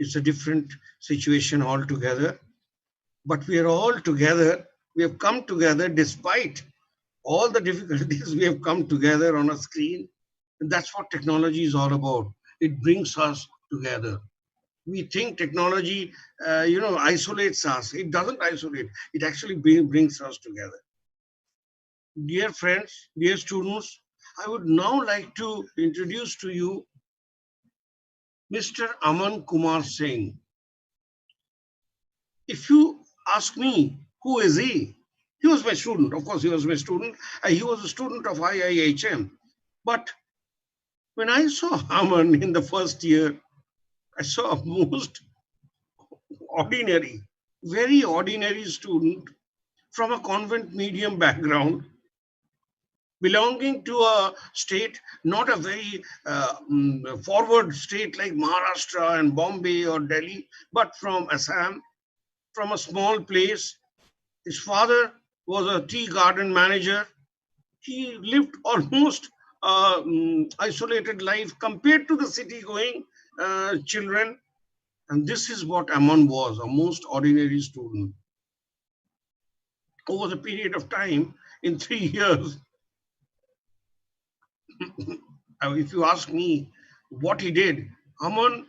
it's a different situation altogether. But we are all together. We have come together despite all the difficulties. We have come together on a screen. And that's what technology is all about. It brings us together. We think technology, isolates us. It doesn't isolate. It actually brings us together. Dear friends, dear students, I would now like to introduce to you Mr. Aman Kumar Singh. If you ask me, who is he? He was my student. Of course, he was my student. He was a student of IIHM. But when I saw Aman in the first year, I saw a most ordinary, very ordinary student from a convent medium background, belonging to a state, not a very forward state like Maharashtra and Bombay or Delhi, but from Assam, from a small place. His father was a tea garden manager. He lived almost isolated life compared to the city going children. And this is what Aman was, a most ordinary student. Over the period of time, in 3 years, if you ask me what he did, Aman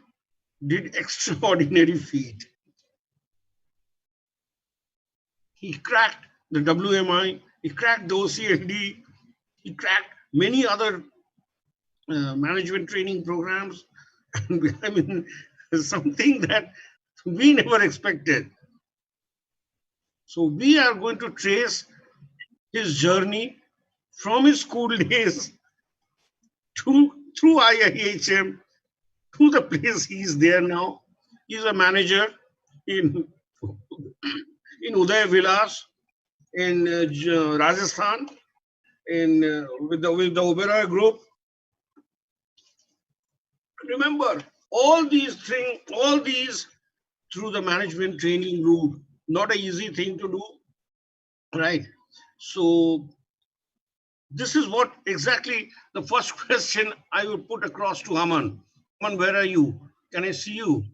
did extraordinary feat. He cracked the WMI, he cracked the OCLD, he cracked many other management training programs. And I mean, something that we never expected. So we are going to trace his journey from his school days through IIHM to the place he is there now. He's a manager in Udaivilas in Rajasthan, with the Oberoi group. Remember, all these through the management training route, not an easy thing to do, right? So this is what exactly the first question I would put across to Aman. Aman, where are you? Can I see you?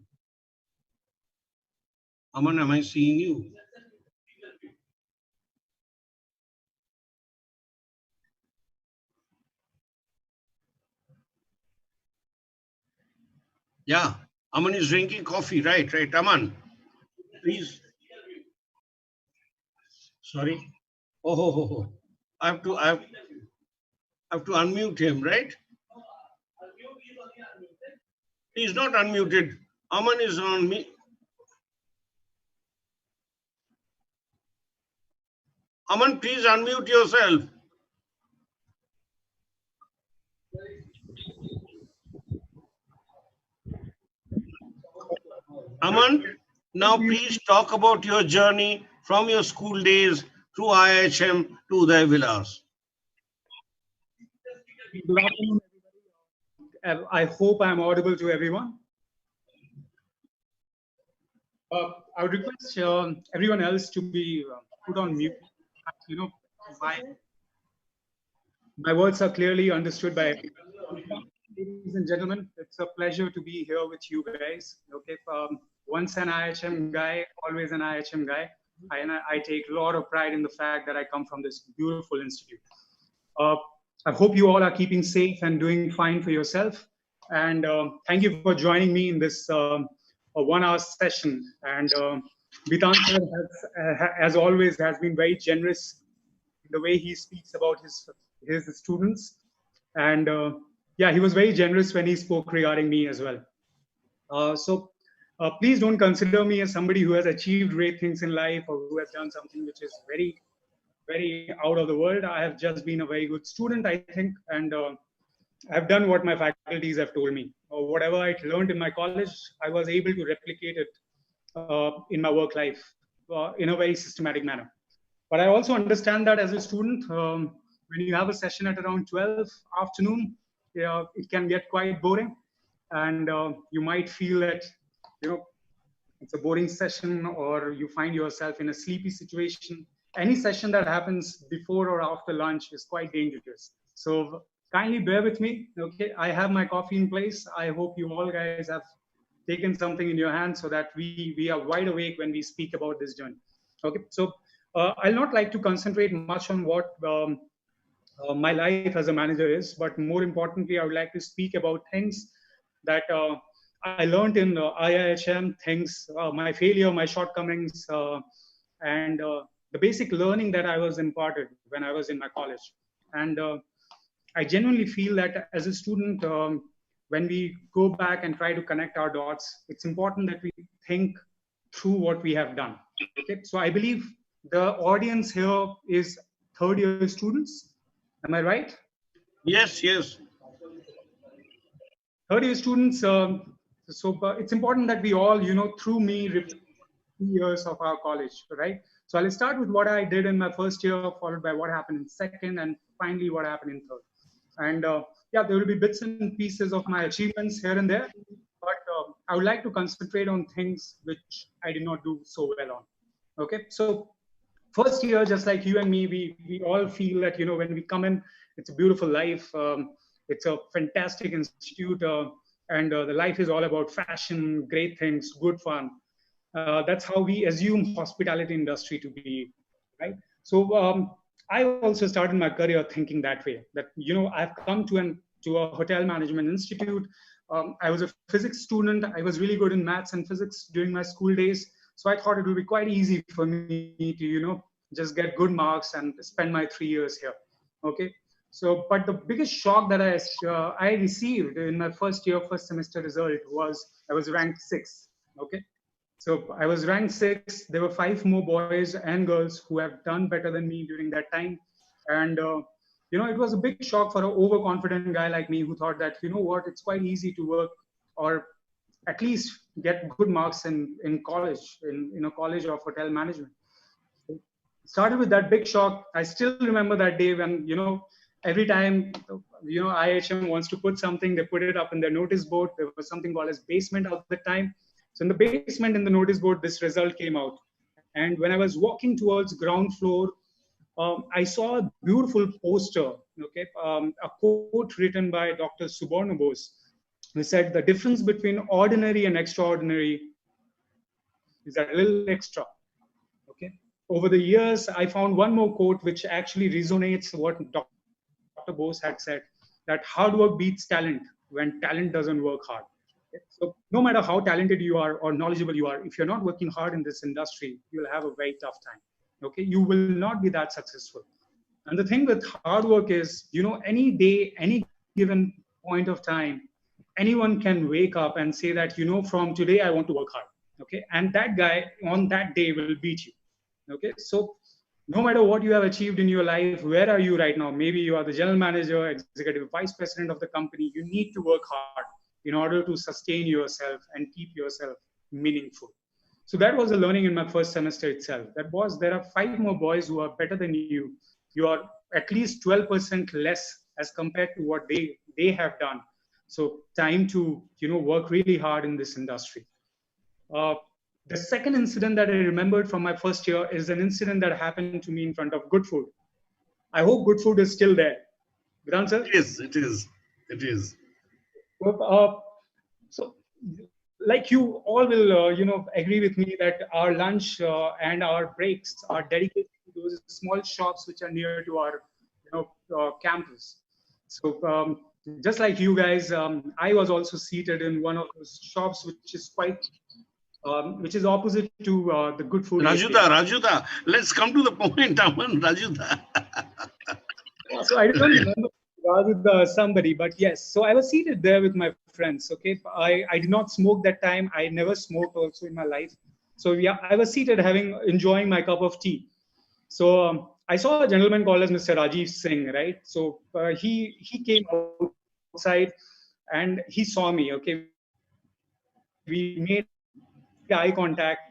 Aman, am I seeing you? Yeah, Aman is drinking coffee, right? Right, Aman, please. Sorry. Oh, ho, ho, ho. I have to unmute him, right? He's not unmuted. Aman is on me. Aman, please unmute yourself. Aman, now please talk about your journey from your school days through IIHM to Udaivilas. Good afternoon, everybody. I hope I'm audible to everyone. I would request everyone else to be put on mute. You know, my words are clearly understood by everyone. Ladies and gentlemen, it's a pleasure to be here with you guys. Okay, once an IIHM guy, always an IIHM guy. I take a lot of pride in the fact that I come from this beautiful institute. I hope you all are keeping safe and doing fine for yourself. And thank you for joining me in this 1-hour session. And Bitan sir, as always, has been very generous in the way he speaks about his students. And yeah, he was very generous when he spoke regarding me as well. So please don't consider me as somebody who has achieved great things in life or who has done something which is very, very out of the world. I have just been a very good student, I think, and I've done what my faculties have told me. Whatever I learned in my college, I was able to replicate it in my work life in a very systematic manner. But I also understand that as a student, when you have a session at around 12 afternoon, it can get quite boring, and you might feel that it's a boring session, or you find yourself in a sleepy situation. Any session that happens before or after lunch is quite dangerous. So kindly bear with me. Okay, I have my coffee in place. I hope you all guys have taken something in your hand so that we are wide awake when we speak about this journey. Okay, so I'll not like to concentrate much on what my life as a manager is, but more importantly, I would like to speak about things that I learned in IIHM, things, my failure, my shortcomings, and the basic learning that I was imparted when I was in my college. And I genuinely feel that as a student, when we go back and try to connect our dots, it's important that we think through what we have done. Okay, so I believe the audience here is third year students. Am I right? Yes, yes. Third year students. So it's important that we all, through me, reflect 2 years of our college, right? So I'll start with what I did in my first year, followed by what happened in second, and finally what happened in third. And yeah, there will be bits and pieces of my achievements here and there, but I would like to concentrate on things which I did not do so well on. Okay, so first year, just like you and me, we all feel that when we come in, it's a beautiful life. It's a fantastic institute, and the life is all about fashion, great things, good fun. That's how we assume hospitality industry to be, right? So I also started my career thinking that way. That I've come to a hotel management institute. I was a physics student. I was really good in maths and physics during my school days. So I thought it would be quite easy for me to just get good marks and spend my 3 years here. Okay. So, but the biggest shock that I received in my first year, first semester result was I was ranked sixth. Okay. So I was ranked sixth. There were 5 more boys and girls who have done better than me during that time. And, it was a big shock for an overconfident guy like me who thought that, what, it's quite easy to work or at least get good marks in college, in a college of hotel management. Started with that big shock. I still remember that day when, every time, IHM wants to put something, they put it up in their notice board. There was something called as basement at the time. So in the basement, in the notice board, this result came out. And when I was walking towards ground floor, I saw a beautiful poster, okay, a quote written by Dr. Suborno Bose, who said the difference between ordinary and extraordinary is a little extra. Okay. Over the years, I found one more quote which actually resonates what Dr. Bose had said, that hard work beats talent when talent doesn't work hard. Okay? So no matter how talented you are or knowledgeable you are, if you're not working hard in this industry, you'll have a very tough time. Okay, you will not be that successful. And the thing with hard work is, any day, any given point of time, anyone can wake up and say that, from today, I want to work hard. Okay. And that guy on that day will beat you. Okay. So no matter what you have achieved in your life, where are you right now? Maybe you are the general manager, executive vice president of the company. You need to work hard in order to sustain yourself and keep yourself meaningful. So that was a learning in my first semester itself. There are 5 more boys who are better than you. You are at least 12% less as compared to what they have done. So time to work really hard in this industry. The second incident that I remembered from my first year is an incident that happened to me in front of Good Food. I hope Good Food is still there. Vedant sir? It is. It is. It is. So, like you all will, agree with me that our lunch and our breaks are dedicated to those small shops which are near to our, campus. So, just like you guys, I was also seated in one of those shops which is which is opposite to the Good Food. Rajuda, let's come to the point, Aman. Rajuda. So I don't remember Rajuda somebody, but yes. So I was seated there with my friends. Okay, I did not smoke that time. I never smoked also in my life. So yeah, I was seated enjoying my cup of tea. So I saw a gentleman called as Mr. Rajiv Singh, right? So he came outside and he saw me. Okay, we made eye contact,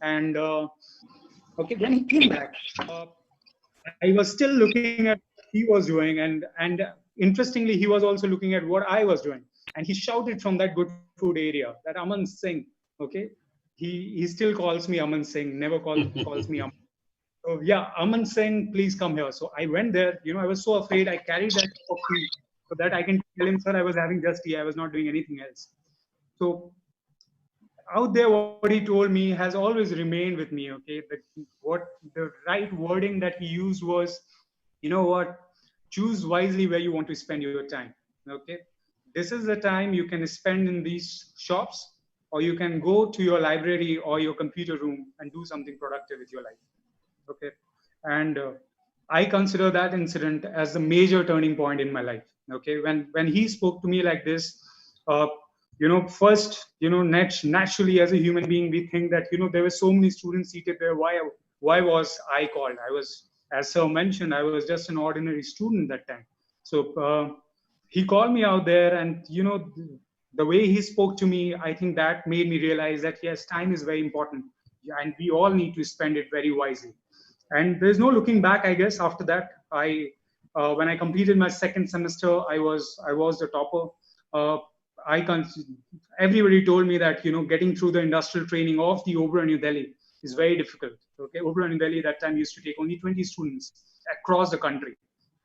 and okay, when he came back, I was still looking at what he was doing, and interestingly, he was also looking at what I was doing, and he shouted from that Good Food area that Aman Singh. Okay, he still calls me Aman Singh, never calls me Aman. So yeah, Aman Singh, please come here. So I went there. I was so afraid. I carried that cup of tea so that I can tell him, sir, I was having just tea. I was not doing anything else. So out there, what he told me has always remained with me. Okay, what the right wording that he used was, you know what, choose wisely where you want to spend your time. Okay, this is the time you can spend in these shops, or you can go to your library or your computer room and do something productive with your life. Okay, and I consider that incident as a major turning point in my life. Okay, when he spoke to me like this, uh, first, naturally as a human being, we think that there were so many students seated there. Why was I called? I was, as sir mentioned, I was just an ordinary student that time. So he called me out there, and the way he spoke to me, I think that made me realize that yes, time is very important, and we all need to spend it very wisely. And there's no looking back, I guess. After that, when I completed my second semester, I was the topper. uh, I can Everybody told me that getting through the industrial training of the Oberoi New Delhi is very difficult. Okay, Oberoi New Delhi that time used to take only 20 students across the country.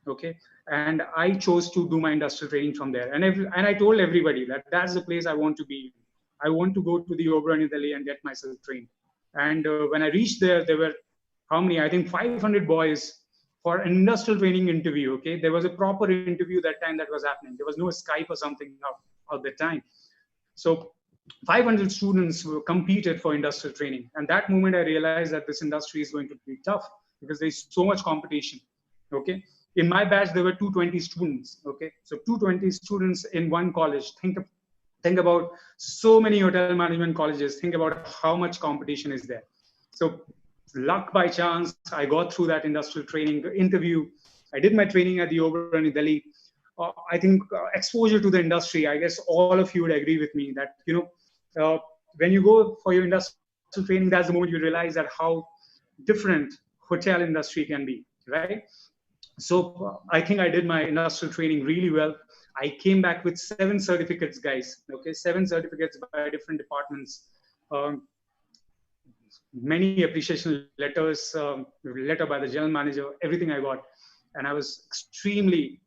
Okay, and I chose to do my industrial training from there, and I told everybody that that's the place I want to be. I want to go to the Oberoi New Delhi and get myself trained. And when I reached there were how many? I think 500 boys for an industrial training interview. Okay, there was a proper interview that time that was happening. There was no Skype or something out that time. So 500 students competed for industrial training. And that moment I realized that this industry is going to be tough because there's so much competition. Okay. In my batch, there were 220 students. Okay. So 220 students in one college. Think about so many hotel management colleges. Think about how much competition is there. So luck by chance, I got through that industrial training interview. I did my training at the Oberoi in Delhi. I think exposure to the industry, I guess all of you would agree with me that, when you go for your industrial training, that's the moment you realize that how different hotel industry can be, right? So I think I did my industrial training really well. I came back with 7 certificates, guys. Okay, 7 certificates by different departments. Um, Many appreciation letters, letter by the general manager, everything I got. And I was extremely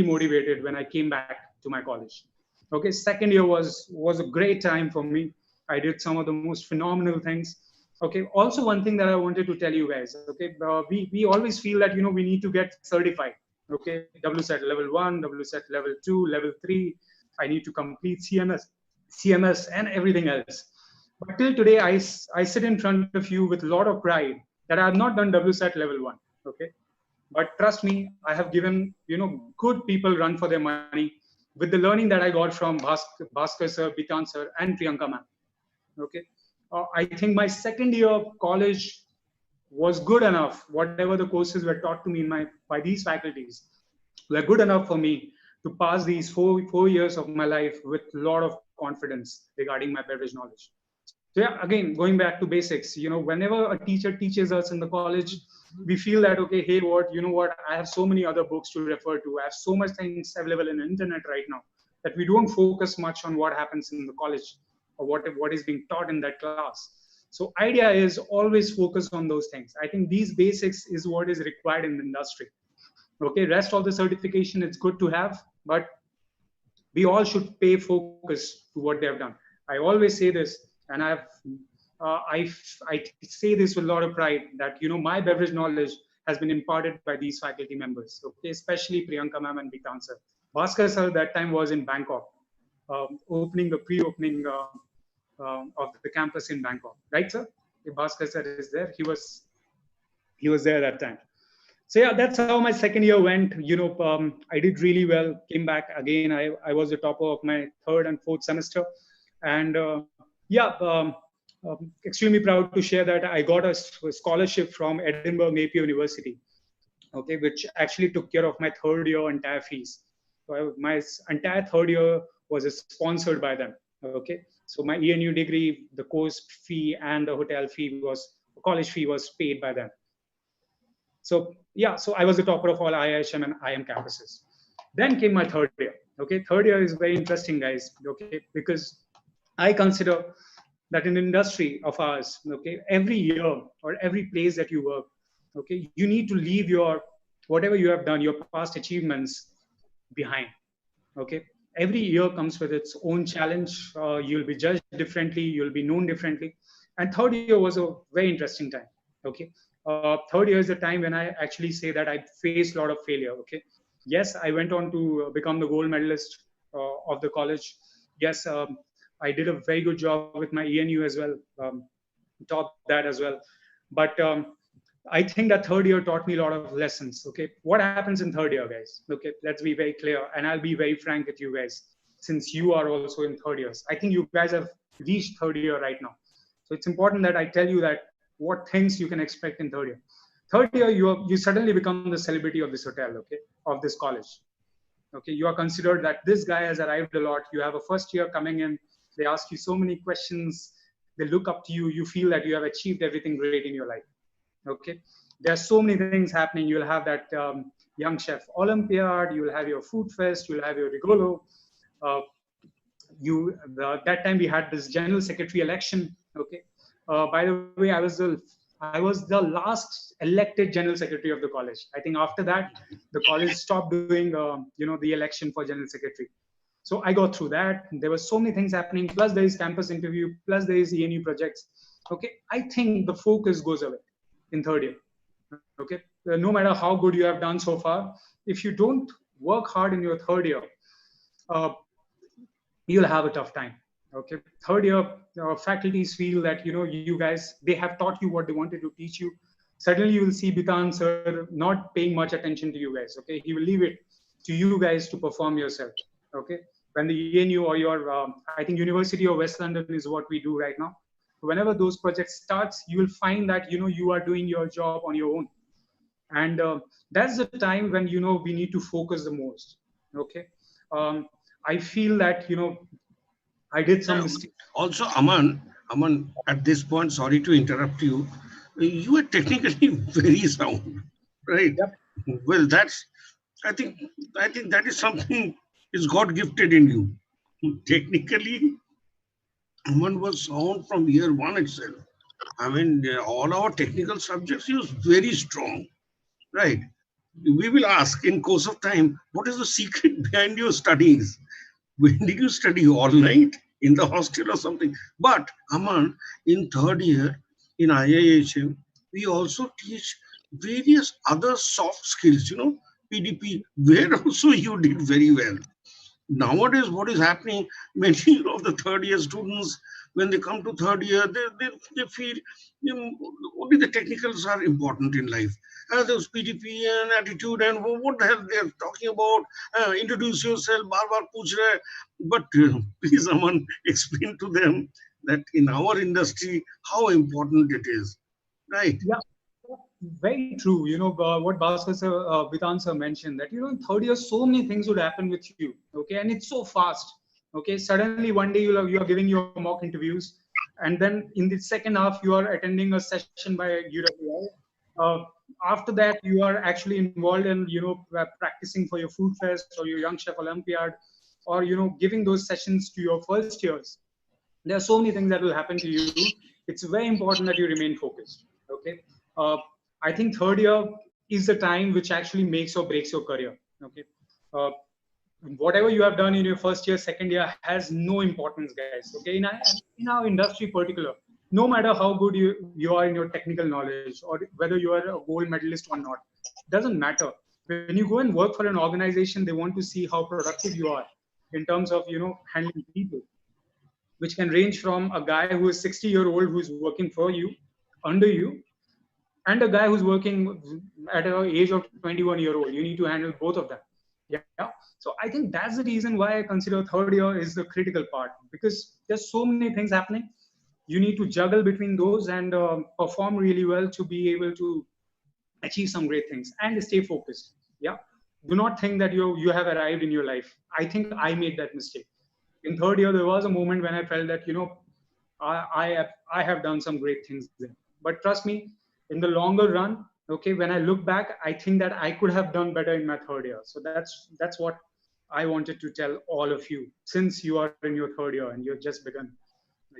motivated when I came back to my college. Okay, second year was a great time for me. I did some of the most phenomenal things. Okay, also one thing that I wanted to tell you guys. Okay, we always feel that we need to get certified. Okay, WSET level 1, WSET level 2, level 3. I need to complete CMS, and everything else. But till today, I sit in front of you with a lot of pride that I have not done WSAT level 1. Okay. But trust me, I have given, good people run for their money with the learning that I got from Bhaskar sir, Bitan sir, and Priyanka ma'am. Okay. I think my second year of college was good enough. Whatever the courses were taught to me by these faculties were good enough for me to pass these four years of my life with a lot of confidence regarding my beverage knowledge. So yeah, again, going back to basics, whenever a teacher teaches us in the college, we feel that, okay, hey, what, I have so many other books to refer to. I have so much things available in the internet right now that we don't focus much on what happens in the college or what is being taught in that class. So idea is always focus on those things. I think these basics is what is required in the industry. Okay, rest of the certification, it's good to have, but we all should pay focus to what they have done. I always say this, and I say this with a lot of pride that my beverage knowledge has been imparted by these faculty members. Okay, especially Priyanka ma'am and Bitan sir. Bhaskar sir that time was in Bangkok, opening the pre-opening of the campus in Bangkok. Right, sir? If Bhaskar sir is there, he was there that time. So yeah, that's how my second year went. I did really well. Came back again. I was the topper of my third and fourth semester, and yeah, extremely proud to share that I got a scholarship from Edinburgh Napier University. Okay, which actually took care of my third year entire fees. So my entire third year was sponsored by them. Okay, so my ENU degree, the course fee, and the hotel fee college fee was paid by them. So yeah, so I was the topper of all IIHM and IM campuses. Then came my third year. Okay, third year is very interesting, guys. Okay, because I consider that in the industry of ours, okay, every year or every place that you work, okay, you need to leave your whatever you have done, your past achievements behind. Okay, every year comes with its own challenge. You'll be judged differently, you'll be known differently. And third year was a very interesting time. Okay. Third year is the time when I actually say that I faced a lot of failure. Okay. Yes, I went on to become the gold medalist of the college. Yes, I did a very good job with my ENU as well, topped that as well. But I think that third year taught me a lot of lessons. Okay, what happens in third year, guys? Okay, let's be very clear, and I'll be very frank with you guys, since you are also in third years. I think you guys have reached third year right now, so it's important that I tell you that what things you can expect in third year. Third year, you suddenly become the celebrity of this hotel, okay, of this college. Okay, you are considered that this guy has arrived a lot. You have a first year coming in. They ask you so many questions. They look up to you. You feel that you have achieved everything great in your life. Okay, there are so many things happening. You'll have that young chef Olympiad. You'll have your food fest. You'll have your Rigolo. Uh, that time we had this general secretary election. Okay, by the way, I was the last elected general secretary of the college. I think after that, the college stopped doing the election for general secretary. So I got through that. There were so many things happening. Plus there is campus interview. Plus there is ENU projects. Okay, I think the focus goes away in third year. Okay, no matter how good you have done so far, if you don't work hard in your third year, uh, you'll have a tough time. Okay, third year faculties feel that you guys, they have taught you what they wanted to teach you. Suddenly you will see Bitan sir not paying much attention to you guys. Okay, he will leave it to you guys to perform yourself. Okay, when the ENU or your I think University of West London is what we do right now. Whenever those projects starts, you will find that you are doing your job on your own, and that's the time when we need to focus the most. Okay, I feel that I did some Yeah, mistakes. also, Aman, at this point, sorry to interrupt you. You are technically very sound, right? Yep. Well, I think, I think that is something is God gifted in you. Technically, Aman was sound from year one itself. I mean, all our technical subjects, he was very strong, right? We will ask in course of time, what is the secret behind your studies? When did you study all night in the hostel or something? But Aman, in third year in IIHM, we also teach various other soft skills, PDP, where also you did very well. Nowadays, what is happening, many of the third year students, when they come to third year, they feel only the technicals are important in life. Those PDP and attitude and what the hell they're talking about, introduce yourself, bar bar pooch rahe. But please, Aman, explain to them that in our industry, how important it is, right? Yeah, very true. What Bhaskar sir, Bitan sir mentioned, that in third year so many things would happen with you. Okay, and it's so fast. Okay, suddenly one day you are giving your mock interviews, and then in the second half you are attending a session by Udaivilas. Uh, After that, you are actually involved in practicing for your food fest or your young chef Olympiad, or giving those sessions to your first years. There are so many things that will happen to you. It's very important that you remain focused. Okay, uh, I think third year is the time which actually makes or breaks your career. Okay, uh, whatever you have done in your first year, second year has no importance, guys. Okay, in our industry particular, no matter how good you are in your technical knowledge, or whether you are a gold medalist or not, doesn't matter. When you go and work for an organization, they want to see how productive you are in terms of handling people, which can range from a guy who is 60-year-old who's working for you, under you, and a guy who's working at an age of 21-year-old. You need to handle both of them. Yeah. So I think that's the reason why I consider third year is the critical part, because there's so many things happening. You need to juggle between those and perform really well to be able to achieve some great things and stay focused. Yeah. Do not think that you have arrived in your life. I think I made that mistake. In third year, there was a moment when I felt that I have done some great things there. But trust me, in the longer run, okay, when I look back, I think that I could have done better in my third year. So that's what I wanted to tell all of you, since you are in your third year and you've just begun.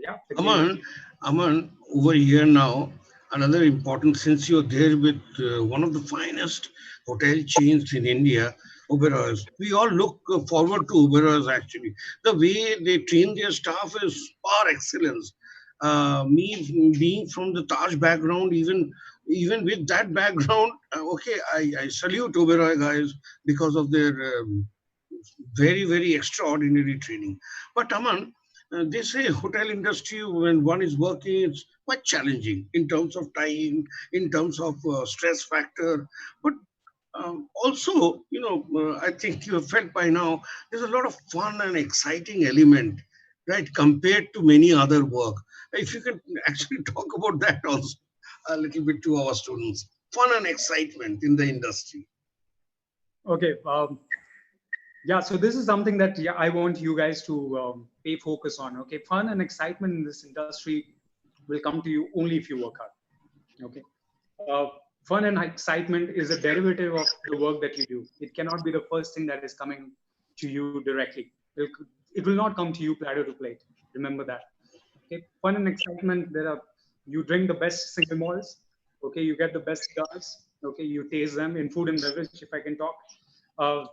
Yeah, with me with Aman, you. Aman, over here now, another important, since you're there with one of the finest hotel chains in India, Oberois. We all look forward to Oberois actually. The way they train their staff is par excellence. Me being from the Taj background, even with that background, okay, I salute Oberoi guys because of their very extraordinary training. But Aman, they say hotel industry when one is working, it's quite challenging in terms of time, in terms of stress factor. But also, I think you have felt by now, there's a lot of fun and exciting element, right, compared to many other work. If you can actually talk about that also a little bit to our students. Fun and excitement in the industry. Okay. Yeah, so this is something that I want you guys to pay focus on. Okay, fun and excitement in this industry will come to you only if you work hard. Okay, uh, fun and excitement is a derivative of the work that you do. It cannot be the first thing that is coming to you directly. It will not come to you platter to plate. Remember that. Okay, fun and excitement. You drink the best single malts. Okay, you get the best cigars. Okay, you taste them in food and beverage. If I can talk. Uh,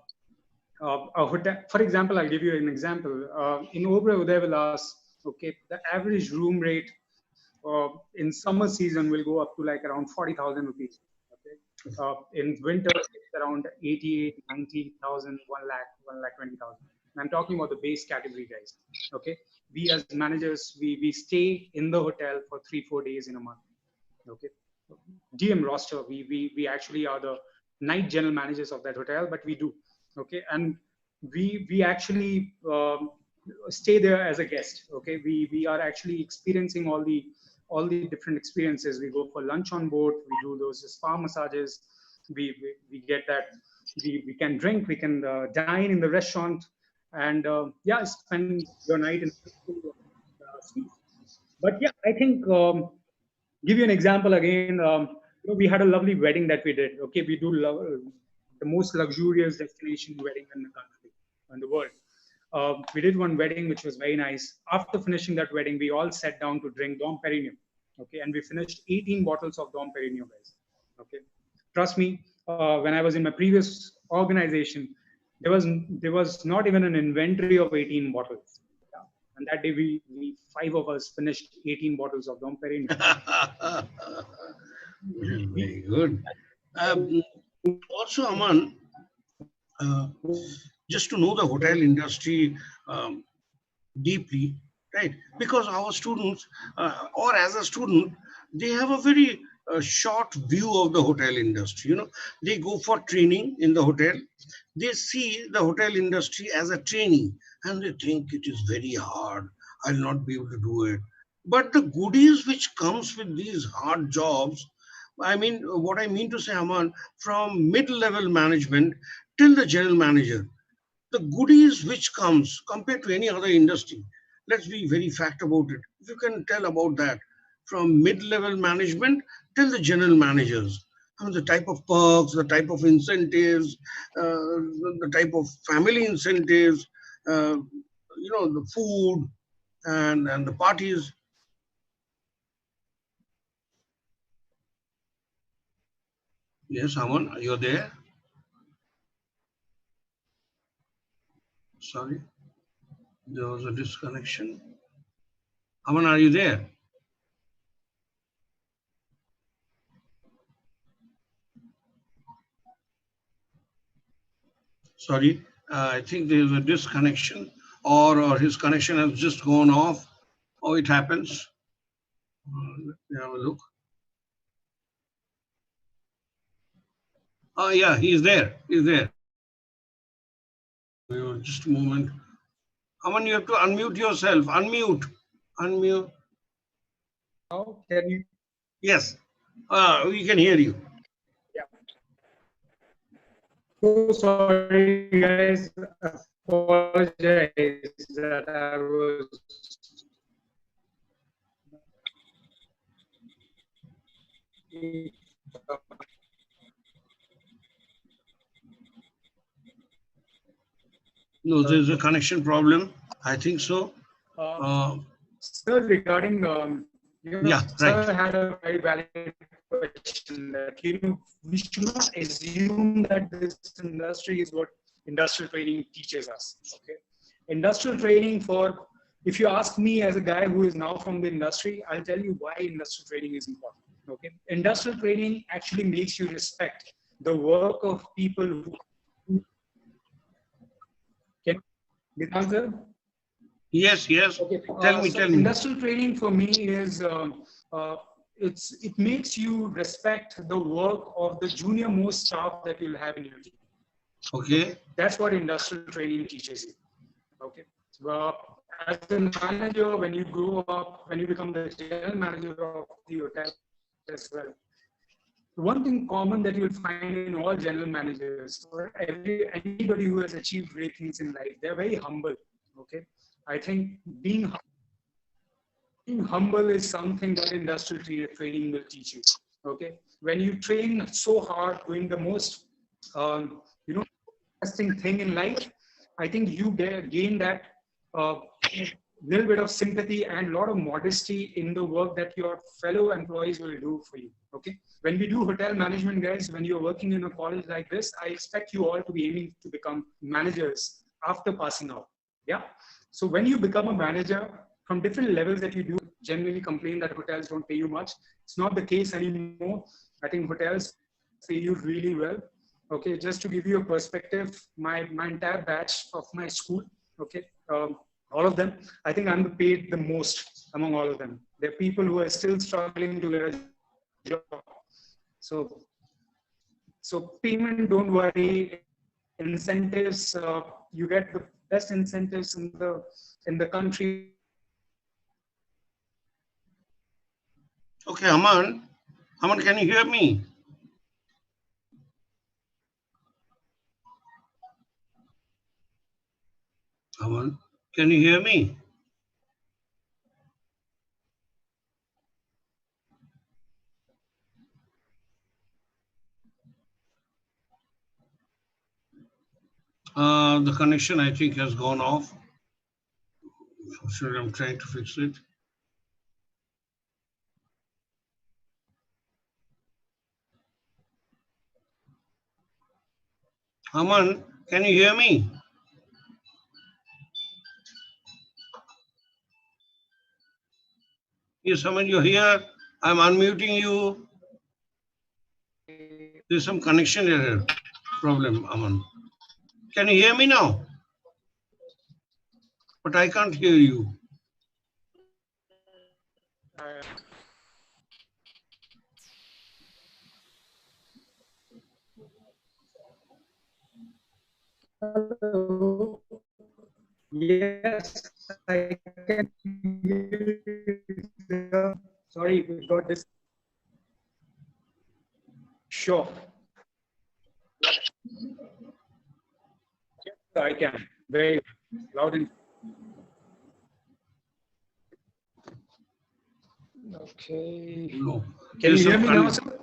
a hotel, for example, I'll give you an example. In Oberoi, Udaivilas, okay, the average room rate in summer season will go up to like around 40,000 rupees. Okay, in winter it's around 88, 90,000, 1 lakh, 1,20,000. I'm talking about the base category guys. Okay, we as managers we stay in the hotel for 3-4 days in a month. Okay, DM roster. We actually are the night general managers of that hotel, but we do. Okay, and we actually stay there as a guest. Okay, we are actually experiencing all the different experiences. We go for lunch on board. We do those spa massages. We get that. We can drink. We can dine in the restaurant, and yeah, spend your night in suites. But yeah, I think give you an example again. We had a lovely wedding that we did. Okay, we do love the most luxurious destination wedding in the country, in the world. We did one wedding which was very nice. After finishing that wedding, we all sat down to drink Dom Perignon. Okay, and we finished 18 bottles of Dom Perignon, guys. Okay, trust me. When I was in my previous organization, there was not even an inventory of 18 bottles. Yeah. And that day, we five of us finished 18 bottles of Dom Perignon. Very good. Um, Also, Aman, uh, just to know the hotel industry deeply, right? Because our students, or as a student, they have a very short view of the hotel industry. They go for training in the hotel. They see the hotel industry as a training, and they think it is very hard. I'll not be able to do it. But the goodies which comes with these hard jobs, I mean, what I mean to say, Aman, from mid-level management till the general manager, the goodies which comes compared to any other industry. Let's be very fact about it. If you can tell about that from mid-level management till the general managers. I mean, the type of perks, the type of incentives, the type of family incentives, the food and the parties. Yes, Aman, you're there? Sorry, there was a disconnection. Aman, are you there? Sorry, I think there's a disconnection, or his connection has just gone off. Oh, it happens. Let me have a look. Oh, yeah, he's there. He's there. Just a moment. Aman, you have to unmute yourself. Unmute. Unmute. Now, can you? Yes, we can hear you. Yeah. So sorry, guys. Apologize that I was. No, there's a connection problem. I think so. Sir, regarding Yeah, right. sir had a very valid question that we should not assume that this industry is what industrial training teaches us. Okay, industrial training if you ask me as a guy who is now from the industry, I'll tell you why industrial training is important. Okay, industrial training actually makes you respect the work of people who can. Answer? Yes, yes. Okay. Tell me, So tell me. industrial training for me is it makes you respect the work of the junior most staff that you'll have in your team. Okay. That's what industrial training teaches you. Okay. As a manager, when you grow up, when you become the general manager of the hotel as well, one thing common that you'll find in all general managers or anybody who has achieved great things in life, they're very humble. Okay. I think being humble is something that industrial training will teach you. Okay. When you train so hard doing the most, interesting thing in life, I think you gain that little bit of sympathy and a lot of modesty in the work that your fellow employees will do for you. Okay. When we do hotel management, guys, when you're working in a college like this, I expect you all to be aiming to become managers after passing out. Yeah. So when you become a manager, from different levels that you do, generally complain that hotels don't pay you much. It's not the case anymore. I think hotels pay you really well. Okay, just to give you a perspective, my entire batch of my school, okay, all of them, I think I'm paid the most among all of them. There are people who are still struggling to get a job. So payment, don't worry. Incentives, you get the best incentives in the country. Okay, Aman, can you hear me? Aman, can you hear me? The connection, I think, has gone off. Unfortunately, I'm trying to fix it. Aman, can you hear me? Yes, Aman, you're here. I'm unmuting you. There's some connection error problem, Aman. Can you hear me now? But I can't hear you. Hello. Yes, I can hear you. Sorry, we got this. Sure. Yes, I can. Very loud and. Okay. No. Can you hear me now, sir?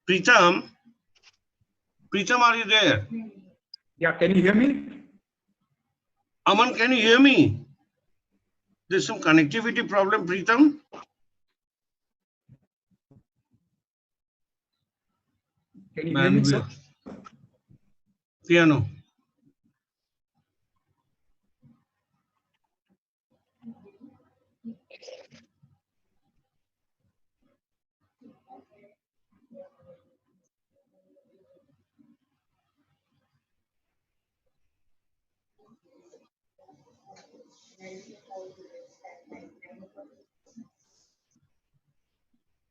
Pritam, are you there? Yeah, can you hear me? Aman, can you hear me? There's some connectivity problem, Pritam. Can you hear me, sir? Piano.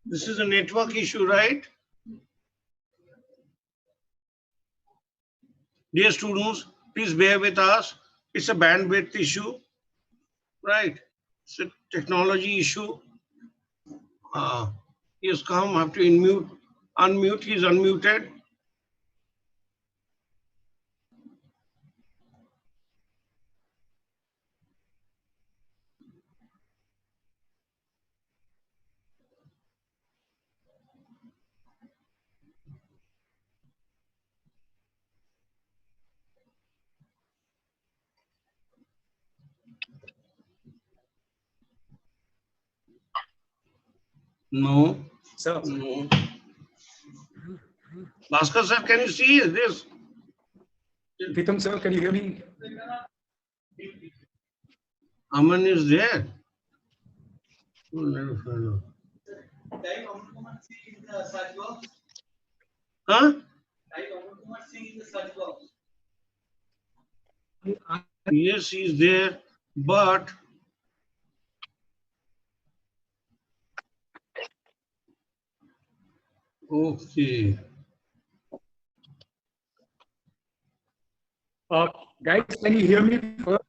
This is a network issue, right? Dear students, please bear with us. It's a bandwidth issue, right? It's a technology issue. He has come, I have to unmute, he's unmuted. No. Sir. No. Bhaskar sir, can you see this? Vitam sir, can you hear me? Aman is there. Oh, never follow. Huh? Yes, he's there, but okay. Guys, can you hear me first?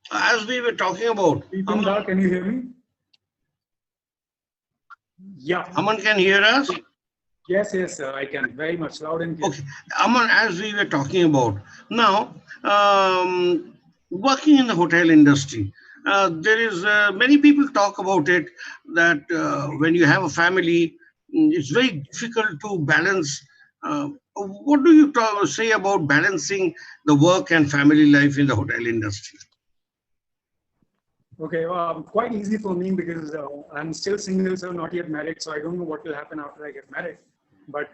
As we were talking about, Vitam da, can you hear me? Yeah. Aman can hear us? Yes, yes, sir, I can. Very much loud and clear. Okay. Aman, as we were talking about, now, working in the hotel industry, there is many people talk about it that when you have a family, it's very difficult to balance. What do you say about balancing the work and family life in the hotel industry? Okay, quite easy for me because I'm still single, so not yet married, so I don't know what will happen after I get married. But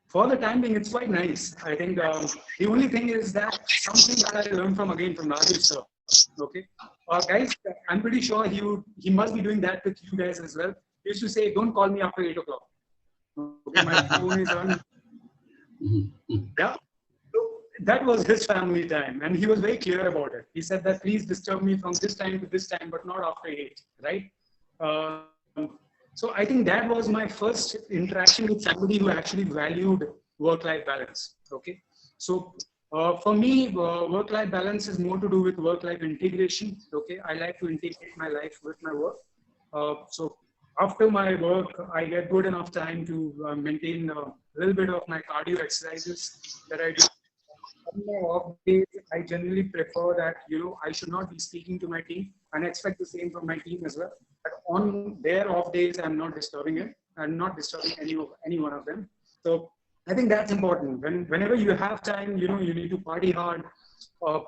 for the time being, it's quite nice. I think the only thing is that something that I learned from again from Rajesh sir. Okay, guys, I'm pretty sure he must be doing that with you guys as well. He used to say, "Don't call me after 8 o'clock." Okay, my phone is on. Yeah. So that was his family time, and he was very clear about it. He said that please disturb me from this time to this time, but not after 8, right? So I think that was my first interaction with somebody who actually valued work-life balance. Okay, so for me, work-life balance is more to do with work-life integration. Okay, I like to integrate my life with my work. So after my work, I get good enough time to maintain a little bit of my cardio exercises that I do. On my off days, I generally prefer that I should not be speaking to my team, and I expect the same from my team as well. But on their off days, I'm not disturbing it. I'm not disturbing any one of them. So I think that's important. Whenever you have time, you need to party hard. Uh,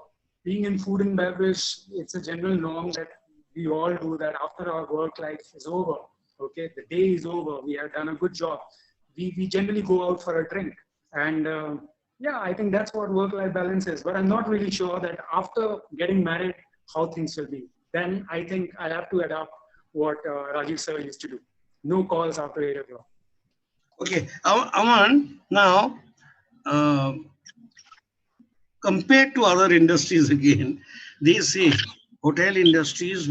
Being in food and beverage, it's a general norm that we all do that after our work life is over. Okay, the day is over. We have done a good job. We generally go out for a drink, and yeah, I think that's what work-life balance is. But I'm not really sure that after getting married, how things will be. Then I think I'll have to adopt what Rajiv sir used to do. No calls after 8 o'clock. Okay, Aman, now, uh, compared to other industries again, they say hotel industries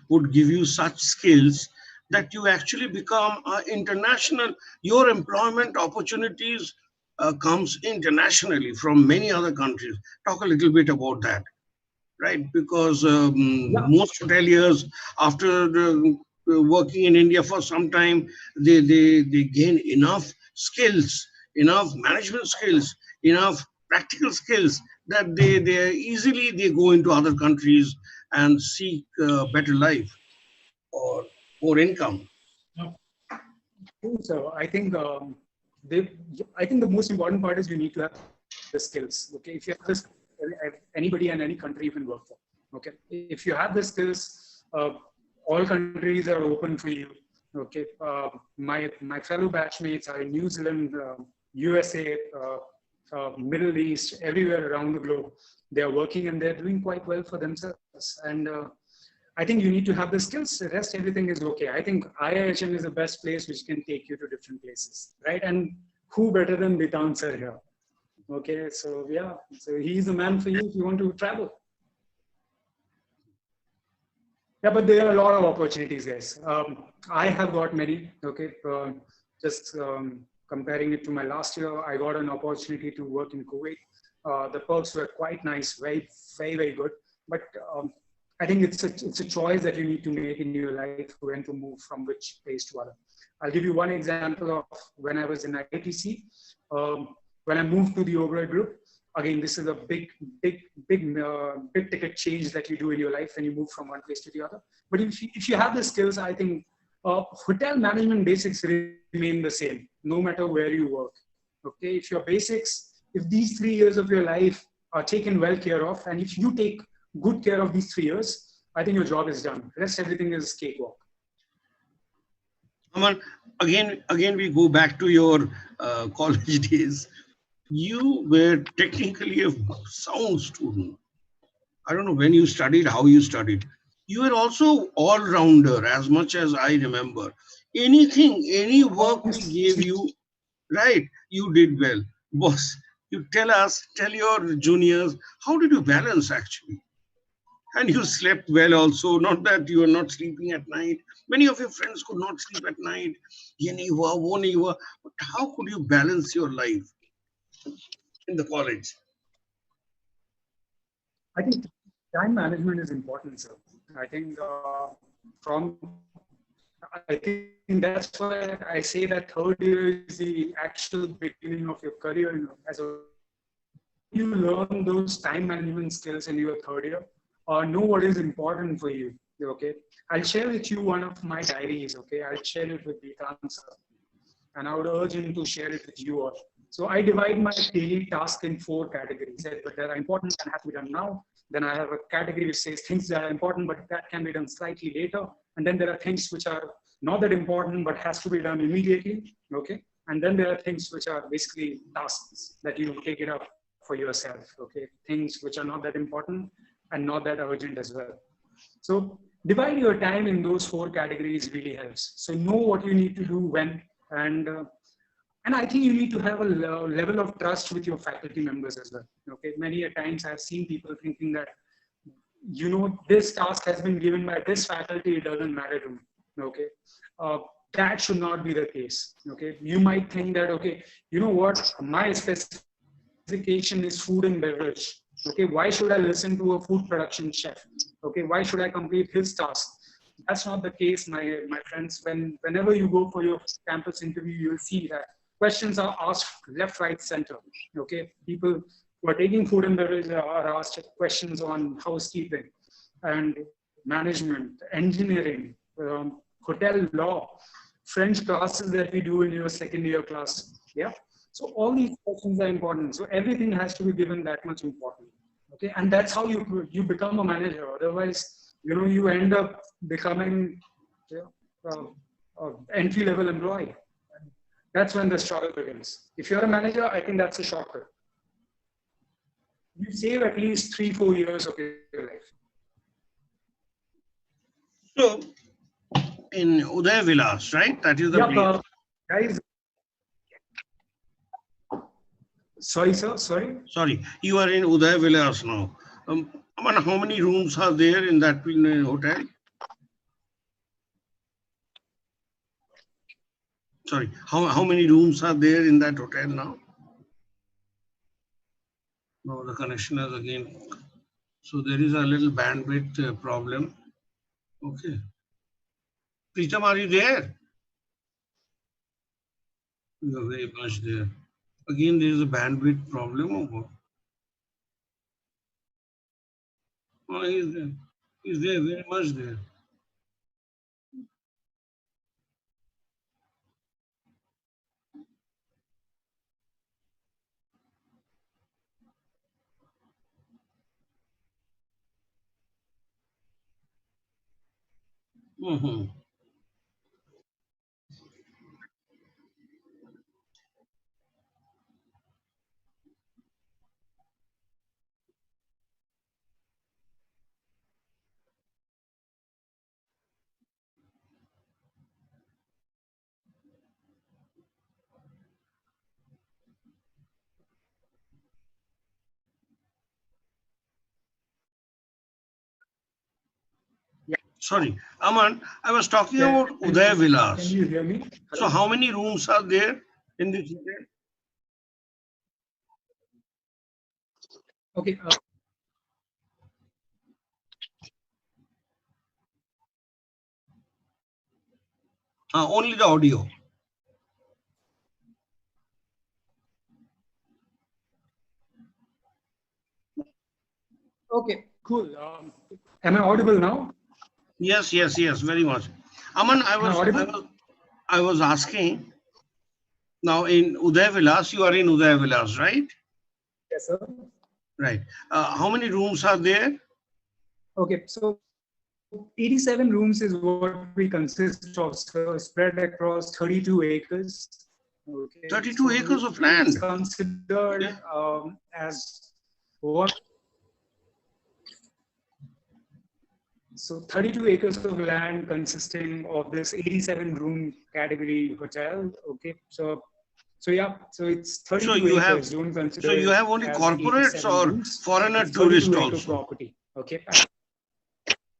would give you such skills that you actually become international. Your employment opportunities comes internationally from many other countries. Talk a little bit about that, right? Because Yeah. most hoteliers, after working in India for some time, they gain enough skills, enough management skills, enough practical skills that they easily they go into other countries and seek better life or more income. So they, I think the most important part is you need to have the skills. Okay, if you have this, anybody and any country you can work for. Okay, if you have the skills, all countries are open for you. Okay, my fellow batchmates are in New Zealand, USA, Middle East, everywhere around the globe. They are working and they're doing quite well for themselves. And I think you need to have the skills. The rest, everything is okay. I think IIHM is the best place which can take you to different places, right? And who better than Bitan sir here? Okay, so yeah, so he's the man for you if you want to travel. Yeah, but there are a lot of opportunities, guys. I have got many. Okay, just comparing it to my last year, I got an opportunity to work in Kuwait. The perks were quite nice, very, very, very good. But I think it's a choice that you need to make in your life when to move from which place to other. I'll give you one example of when I was in ITC. When I moved to the Oberoi group, again, this is a big ticket change that you do in your life when you move from one place to the other. But if you have the skills, I think hotel management basics remain the same, no matter where you work. Okay, if your basics, if these 3 years of your life are taken well care of, and if you take good care of these 3 years, I think your job is done. Rest everything is cakewalk. Aman, again, we go back to your college days. You were technically a sound student. I don't know when you studied, how you studied. You were also all-rounder, as much as I remember. Anything, any work we gave you, right, you did well. Boss, you tell us, tell your juniors, how did you balance actually? And you slept well also, not that you are not sleeping at night. Many of your friends could not sleep at night. Ye nahi hua, wo nahi hua. But how could you balance your life in the college? I think time management is important, sir. I think from I think that's why I say that third year is the actual beginning of your career, as a you learn those time management skills in your third year, or know what is important for you. Okay, I'll share with you one of my diaries. Okay, I'll share it with Vikrant sir, and I would urge him to share it with you all. So I divide my daily task in 4 categories that are important and have to be done now. Then I have a category which says things that are important but that can be done slightly later. And then there are things which are not that important but has to be done immediately. Okay. And then there are things which are basically tasks that you take it up for yourself. Okay. Things which are not that important and not that urgent as well. So divide your time in those 4 categories really helps. So know what you need to do when, and I think you need to have a level of trust with your faculty members as well. Okay, many a times I've seen people thinking that, you know, this task has been given by this faculty, it doesn't matter to me. Okay, that should not be the case. Okay, you might think that, okay, you know what, my specification is food and beverage. Okay, why should I listen to a food production chef? Okay, why should I complete his task? That's not the case, my friends. Whenever you go for your campus interview, you'll see that questions are asked left, right, center. Okay, people who are taking food and beverage are asked questions on housekeeping and management, engineering, hotel law, French classes that we do in your second year class. Yeah. So all these questions are important. So everything has to be given that much importance. Okay, and that's how you become a manager. Otherwise, you know, you end up becoming entry level employee. That's when the struggle begins. If you're a manager, I think that's a shortcut. You save at least 3-4 years of your life. So, in Udaivilas, right? That is the place. Guys. Sorry, sir. Sorry. Sorry, you are in Udaivilas now. Aman, how many rooms are there in that hotel? Sorry, how many rooms are there in that hotel now? No, the connection is again. So there is a little bandwidth problem. Okay. Pritam, are you there? You are very much there. Again, there is a bandwidth problem. Oh, he's there. He's there, very much there. Mm-hmm. Yeah. Sorry, Aman, I was talking about Udaivilas. Can you hear me? Hello? So how many rooms are there in this hotel? Okay. Only the audio. Okay, cool. Am I audible now? Yes, very much. Aman, I was asking, now in Udaivilas, you are in Udaivilas, right? Yes, sir. Right. How many rooms are there? Okay, so 87 rooms is what we consist of, so spread across 32 acres. Okay, 32 so acres of it's land. considered as one. So 32 acres of land consisting of this 87 room category hotel. Okay, so yeah, so it's 32 acres. Don't consider so you have it only as corporates 87 or rooms. foreigner It's tourists 32 acre also? property. Okay.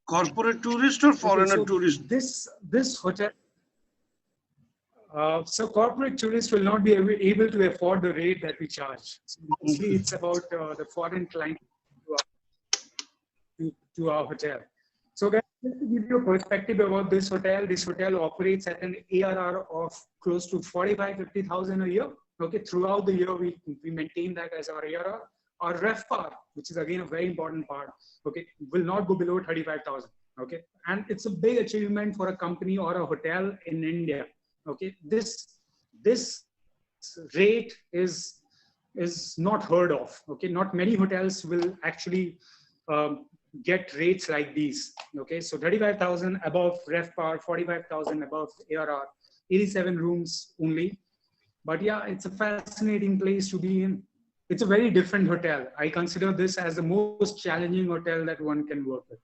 Corporate tourist or foreigner so tourist? This hotel. So corporate tourists will not be able to afford the rate that we charge. So mostly it's about the foreign client to our hotel. So guys, just to give you a perspective about this hotel operates at an ARR of close to 45,000-50,000 a year. Okay, throughout the year we maintain that as our ARR. Our RevPAR, which is again a very important part, okay, will not go below 35,000. Okay, and it's a big achievement for a company or a hotel in India. Okay, this rate is not heard of. Okay, not many hotels will actually get rates like these. Okay, so 35,000 above RevPAR, 45,000 above ARR, 87 rooms only. But yeah, it's a fascinating place to be in. It's a very different hotel. I consider this as the most challenging hotel that one can work with.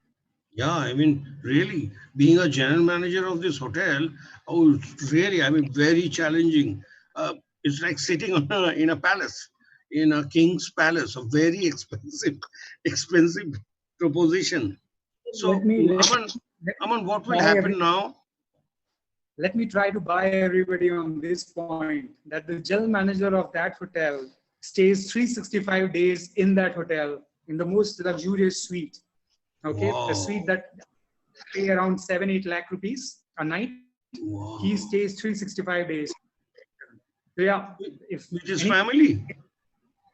Yeah, I mean, really, being a general manager of this hotel, oh, really, I mean, very challenging. It's like sitting in a palace, in a king's palace, a very expensive proposition. Let So, me Aman, what will buy happen now? Let me try to buy everybody on this point that the general manager of that hotel stays 365 days in that hotel in the most luxurious suite. Okay, Wow. the suite that pay around 7-8 lakh rupees a night. Wow. He stays 365 days. So yeah, if with his family.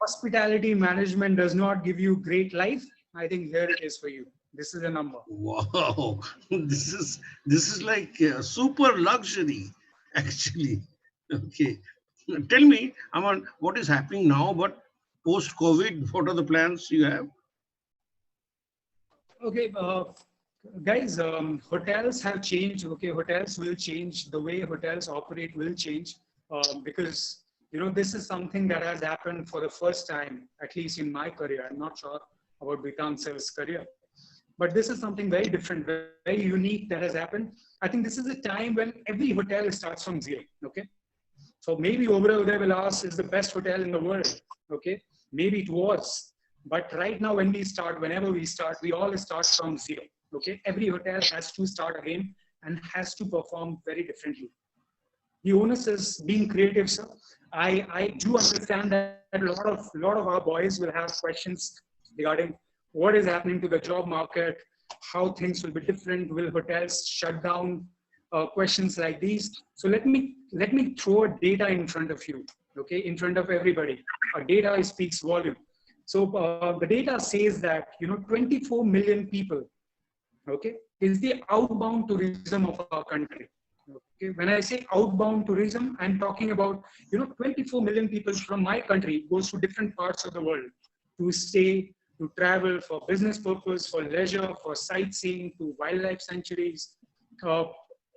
Hospitality management does not give you great life, I think here it is for you. This is a number. Wow, this is like super luxury, actually. Okay, tell me, Aman, what is happening now? But post COVID, what are the plans you have? Okay, guys, hotels have changed. Okay, hotels will change. The way hotels operate will change because this is something that has happened for the first time, at least in my career. I'm not sure about Vikrant sir's career, but this is something very different, very unique that has happened. I think this is a time when every hotel starts from zero. Okay, so maybe Oberoi Udaivilas is the best hotel in the world. Okay, maybe it was. But right now, whenever we start, we all start from zero. Okay, every hotel has to start again and has to perform very differently. The onus is being creative, sir. I do understand that a lot of our boys will have questions regarding what is happening to the job market, how things will be different, will hotels shut down, questions like these. So let me throw a data in front of you, okay, in front of everybody. Data speaks volume. So the data says that 24 million people, okay, is the outbound tourism of our country. Okay, when I say outbound tourism, I'm talking about 24 million people from my country goes to different parts of the world to stay, to travel for business purpose, for leisure, for sightseeing, to wildlife sanctuaries, all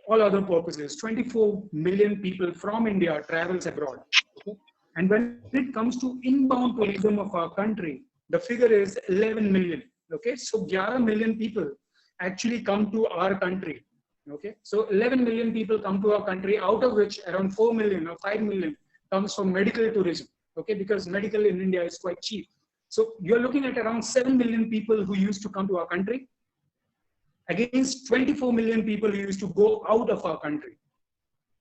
other purposes. 24 million people from India travels abroad. Okay? And when it comes to inbound tourism of our country, the figure is 11 million. Okay, so 11 million people actually come to our country. Okay, so 11 million people come to our country, out of which around 4 million or 5 million comes from medical tourism. Okay, because medical in India is quite cheap. So you're looking at around 7 million people who used to come to our country against 24 million people who used to go out of our country.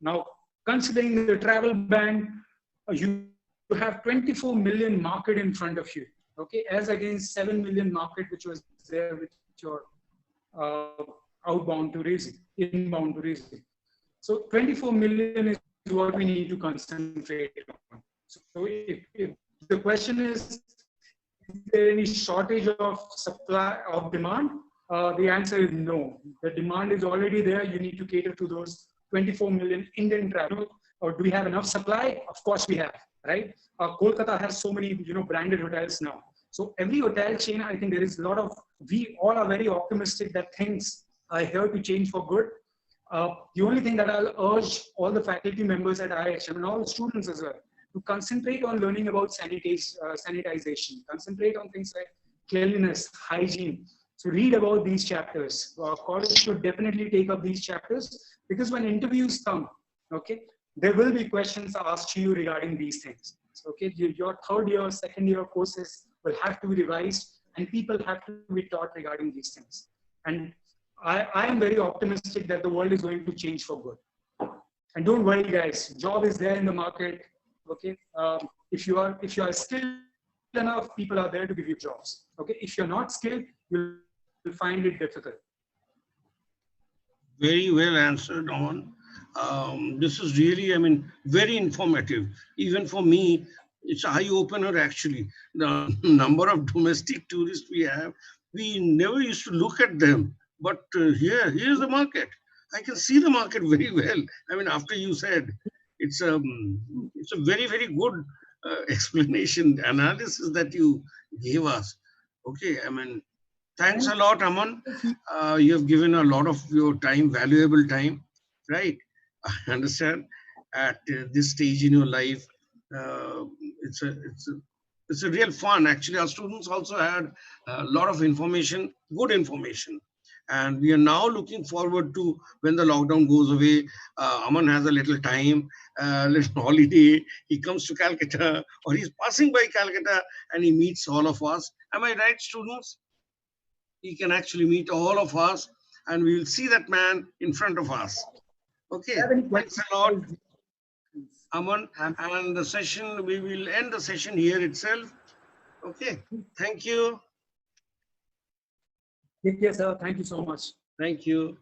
Now, considering the travel ban, you have 24 million market in front of you, okay, as against 7 million market which was there with your outbound tourism, inbound tourism. So 24 million is what we need to concentrate on. So if the question is there any shortage of supply of demand? The answer is no. The demand is already there. You need to cater to those 24 million Indian travelers. Or do we have enough supply? Of course we have, right? Kolkata has so many, branded hotels now. So every hotel chain, I think there is a lot of, we all are very optimistic that things are here to change for good. The only thing that I'll urge all the faculty members at IIHM and all the students as well to concentrate on learning about sanitization, concentrate on things like cleanliness, hygiene. So read about these chapters. College should definitely take up these chapters, because when interviews come, okay, there will be questions asked to you regarding these things. Okay, your third year, second year courses will have to be revised, and people have to be taught regarding these things. And I am very optimistic that the world is going to change for good. And don't worry, guys. Job is there in the market. Okay, if you are skilled enough, people are there to give you jobs. Okay, if you're not skilled, you'll find it difficult. Very well answered, Aman. This is really, I mean, very informative. Even for me, it's an eye-opener actually. The number of domestic tourists we have, we never used to look at them. But here's the market. I can see the market very well. I mean, after you said, it's it's a very, very good explanation, analysis that you gave us. Okay, I mean, thanks a lot, Aman. You have given a lot of your time, valuable time, right? I understand at this stage in your life, uh, it's a it's a it's a real fun. Actually, our students also had a lot of information, good information, and we are now looking forward to when the lockdown goes away. Aman has a little time, little holiday. He comes to Calcutta, or he's passing by Calcutta, and he meets all of us. Am I right, students? He can actually meet all of us, and we will see that man in front of us. Okay, Have any thanks questions? a lot, Aman. And the session, we will end the session here itself. Okay, thank you. Yes, sir. Thank you so much. Thank you.